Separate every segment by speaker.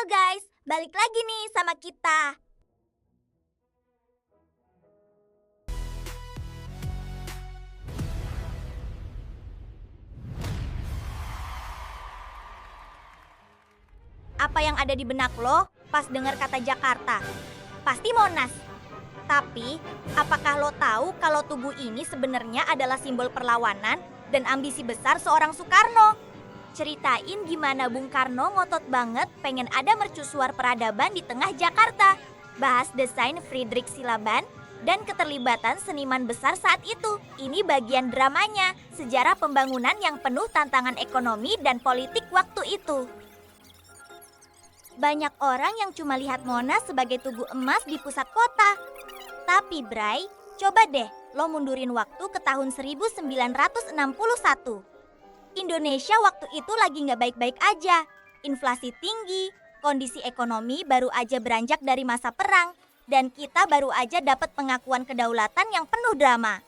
Speaker 1: guys, balik lagi nih sama kita. Apa yang ada di benak lo pas dengar kata Jakarta? Pasti Monas. Tapi, apakah lo tahu kalau tugu ini sebenarnya adalah simbol perlawanan dan ambisi besar seorang Soekarno? Ceritain gimana Bung Karno ngotot banget pengen ada mercusuar peradaban di tengah Jakarta. Bahas desain Friedrich Silaban dan keterlibatan seniman besar saat itu. Ini bagian dramanya, sejarah pembangunan yang penuh tantangan ekonomi dan politik waktu itu. Banyak orang yang cuma lihat Monas sebagai tugu emas di pusat kota. Tapi Bray, coba deh lo mundurin waktu ke tahun 1961. Indonesia waktu itu lagi nggak baik-baik aja. Inflasi tinggi, kondisi ekonomi baru aja beranjak dari masa perang, dan kita baru aja dapat pengakuan kedaulatan yang penuh drama.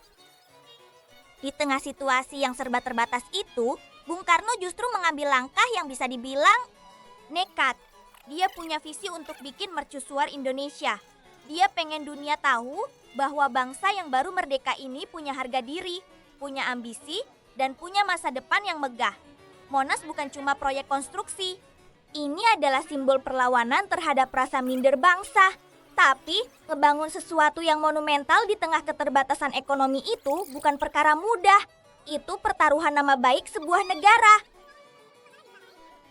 Speaker 1: Di tengah situasi yang serba terbatas itu, Bung Karno justru mengambil langkah yang bisa dibilang nekat. Dia punya visi untuk bikin mercusuar Indonesia. Dia pengen dunia tahu bahwa bangsa yang baru merdeka ini punya harga diri, punya ambisi, dan punya masa depan yang megah. Monas bukan cuma proyek konstruksi. Ini adalah simbol perlawanan terhadap rasa minder bangsa. Tapi, ngebangun sesuatu yang monumental di tengah keterbatasan ekonomi itu bukan perkara mudah. Itu pertaruhan nama baik sebuah negara.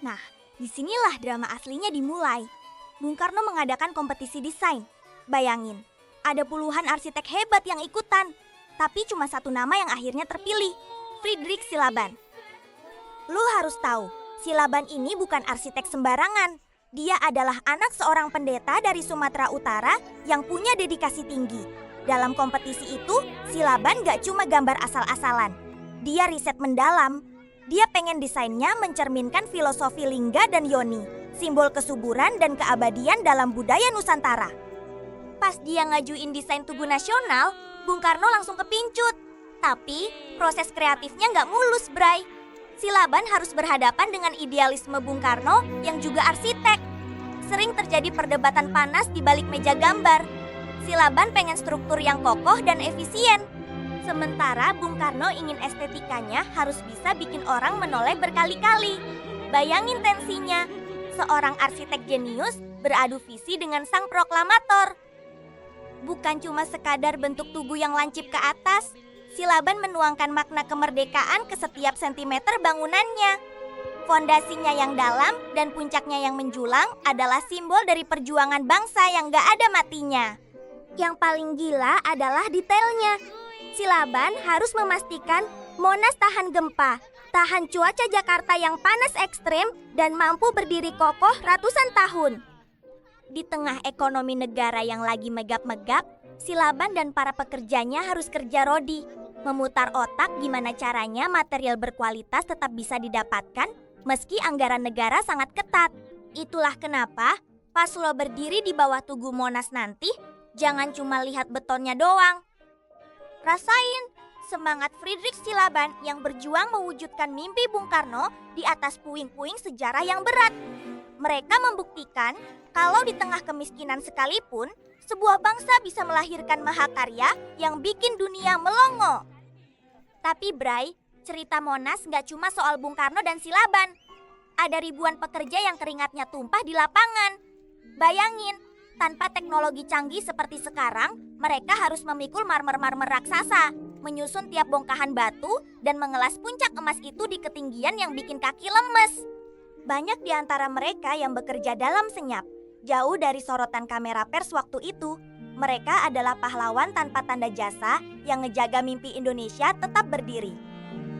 Speaker 1: Nah, disinilah drama aslinya dimulai. Bung Karno mengadakan kompetisi desain. Bayangin, ada puluhan arsitek hebat yang ikutan. Tapi cuma satu nama yang akhirnya terpilih, Friedrich Silaban. Lu harus tahu, Silaban ini bukan arsitek sembarangan. Dia adalah anak seorang pendeta dari Sumatera Utara yang punya dedikasi tinggi. Dalam kompetisi itu, Silaban gak cuma gambar asal-asalan. Dia riset mendalam. Dia pengen desainnya mencerminkan filosofi Lingga dan Yoni, simbol kesuburan dan keabadian dalam budaya Nusantara. Pas dia ngajuin desain Tugu Nasional, Bung Karno langsung kepincut. Tapi proses kreatifnya nggak mulus, Bray. Silaban harus berhadapan dengan idealisme Bung Karno yang juga arsitek. Sering terjadi perdebatan panas di balik meja gambar. Silaban pengen struktur yang kokoh dan efisien. Sementara Bung Karno ingin estetikanya harus bisa bikin orang menoleh berkali-kali. Bayangin tensinya, seorang arsitek jenius beradu visi dengan sang proklamator. Bukan cuma sekadar bentuk tugu yang lancip ke atas, Silaban menuangkan makna kemerdekaan ke setiap sentimeter bangunannya. Fondasinya yang dalam dan puncaknya yang menjulang adalah simbol dari perjuangan bangsa yang gak ada matinya. Yang paling gila adalah detailnya. Silaban harus memastikan Monas tahan gempa, tahan cuaca Jakarta yang panas ekstrem, dan mampu berdiri kokoh ratusan tahun. Di tengah ekonomi negara yang lagi megap-megap, Silaban dan para pekerjanya harus kerja rodi, memutar otak gimana caranya material berkualitas tetap bisa didapatkan meski anggaran negara sangat ketat. Itulah kenapa pas lo berdiri di bawah Tugu Monas nanti, jangan cuma lihat betonnya doang. Rasain semangat Friedrich Silaban yang berjuang mewujudkan mimpi Bung Karno di atas puing-puing sejarah yang berat. Mereka membuktikan kalau di tengah kemiskinan sekalipun, sebuah bangsa bisa melahirkan mahakarya yang bikin dunia melongo. Tapi Bray, cerita Monas gak cuma soal Bung Karno dan Silaban. Ada ribuan pekerja yang keringatnya tumpah di lapangan. Bayangin, tanpa teknologi canggih seperti sekarang, mereka harus memikul marmer-marmer raksasa, menyusun tiap bongkahan batu, dan mengelas puncak emas itu di ketinggian yang bikin kaki lemes. Banyak di antara mereka yang bekerja dalam senyap, jauh dari sorotan kamera pers waktu itu. Mereka adalah pahlawan tanpa tanda jasa yang ngejaga mimpi Indonesia tetap berdiri.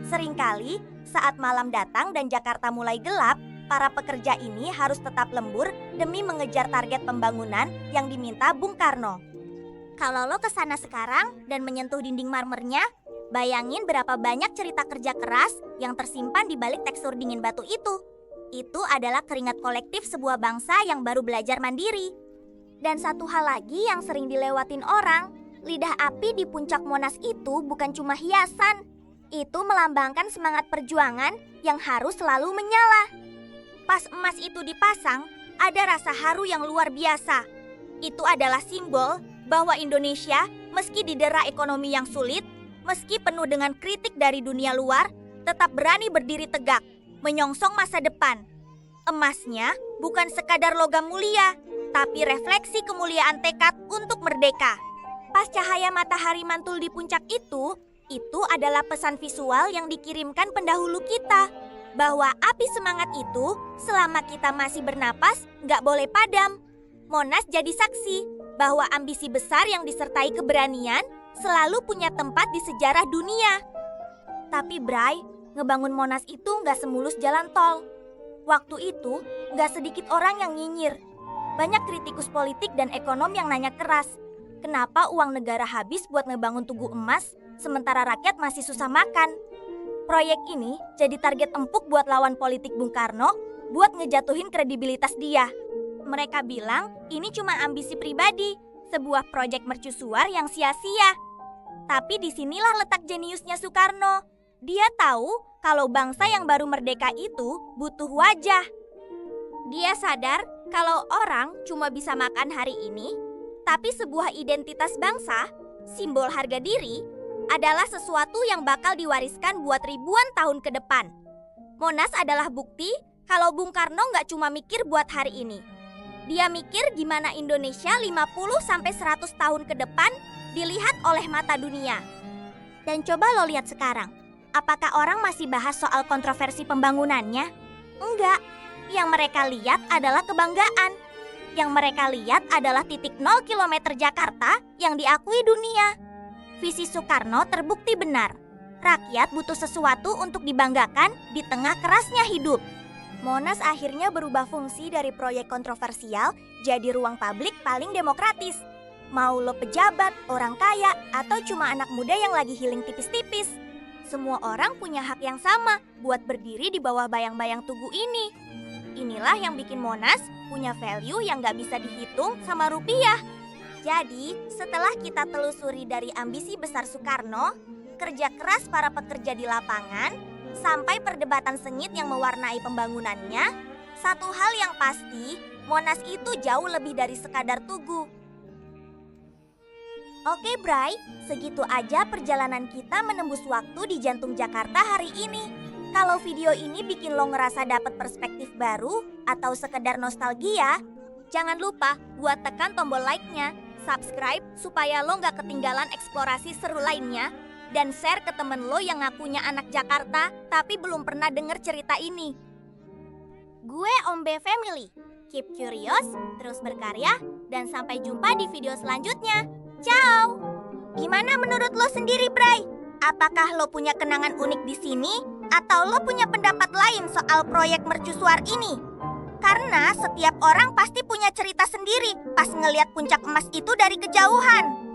Speaker 1: Seringkali saat malam datang dan Jakarta mulai gelap, para pekerja ini harus tetap lembur demi mengejar target pembangunan yang diminta Bung Karno. Kalau lo kesana sekarang dan menyentuh dinding marmernya, bayangin berapa banyak cerita kerja keras yang tersimpan di balik tekstur dingin batu itu. Itu adalah keringat kolektif sebuah bangsa yang baru belajar mandiri. Dan satu hal lagi yang sering dilewatin orang, lidah api di puncak Monas itu bukan cuma hiasan. Itu melambangkan semangat perjuangan yang harus selalu menyala. Pas emas itu dipasang, ada rasa haru yang luar biasa. Itu adalah simbol bahwa Indonesia, meski didera ekonomi yang sulit, meski penuh dengan kritik dari dunia luar, tetap berani berdiri tegak, menyongsong masa depan. Emasnya bukan sekadar logam mulia, tapi refleksi kemuliaan tekad untuk merdeka. Pas cahaya matahari mantul di puncak itu adalah pesan visual yang dikirimkan pendahulu kita, bahwa api semangat itu selama kita masih bernapas nggak boleh padam. Monas jadi saksi bahwa ambisi besar yang disertai keberanian selalu punya tempat di sejarah dunia. Tapi Bray, ngebangun Monas itu nggak semulus jalan tol. Waktu itu nggak sedikit orang yang nyinyir. Banyak kritikus politik dan ekonom yang nanya keras, kenapa uang negara habis buat ngebangun Tugu Emas sementara rakyat masih susah makan. Proyek ini jadi target empuk buat lawan politik Bung Karno buat ngejatuhin kredibilitas dia. Mereka bilang ini cuma ambisi pribadi, sebuah proyek mercusuar yang sia-sia. Tapi disinilah letak jeniusnya Soekarno. Dia tahu kalau bangsa yang baru merdeka itu butuh wajah. Dia sadar kalau orang cuma bisa makan hari ini, tapi sebuah identitas bangsa, simbol harga diri, adalah sesuatu yang bakal diwariskan buat ribuan tahun ke depan. Monas adalah bukti kalau Bung Karno nggak cuma mikir buat hari ini. Dia mikir gimana Indonesia 50-100 tahun ke depan dilihat oleh mata dunia. Dan coba lo lihat sekarang, apakah orang masih bahas soal kontroversi pembangunannya? Enggak. Yang mereka lihat adalah kebanggaan. Yang mereka lihat adalah titik 0 km Jakarta yang diakui dunia. Visi Soekarno terbukti benar. Rakyat butuh sesuatu untuk dibanggakan di tengah kerasnya hidup. Monas akhirnya berubah fungsi dari proyek kontroversial jadi ruang publik paling demokratis. Mau lo pejabat, orang kaya, atau cuma anak muda yang lagi healing tipis-tipis, semua orang punya hak yang sama buat berdiri di bawah bayang-bayang Tugu ini. Inilah yang bikin Monas punya value yang gak bisa dihitung sama rupiah. Jadi, setelah kita telusuri dari ambisi besar Soekarno, kerja keras para pekerja di lapangan, sampai perdebatan sengit yang mewarnai pembangunannya, satu hal yang pasti, Monas itu jauh lebih dari sekadar tugu. Oke Bray, segitu aja perjalanan kita menembus waktu di jantung Jakarta hari ini. Kalau video ini bikin lo ngerasa dapet perspektif baru atau sekedar nostalgia, jangan lupa buat tekan tombol like-nya, subscribe supaya lo gak ketinggalan eksplorasi seru lainnya, dan share ke temen lo yang ngakunya anak Jakarta tapi belum pernah denger cerita ini. Gue Ombe Family, keep curious, terus berkarya, dan sampai jumpa di video selanjutnya. Ciao! Gimana menurut lo sendiri, Bray? Apakah lo punya kenangan unik di sini? Atau lo punya pendapat lain soal proyek mercusuar ini? Karena setiap orang pasti punya cerita sendiri pas ngeliat puncak emas itu dari kejauhan.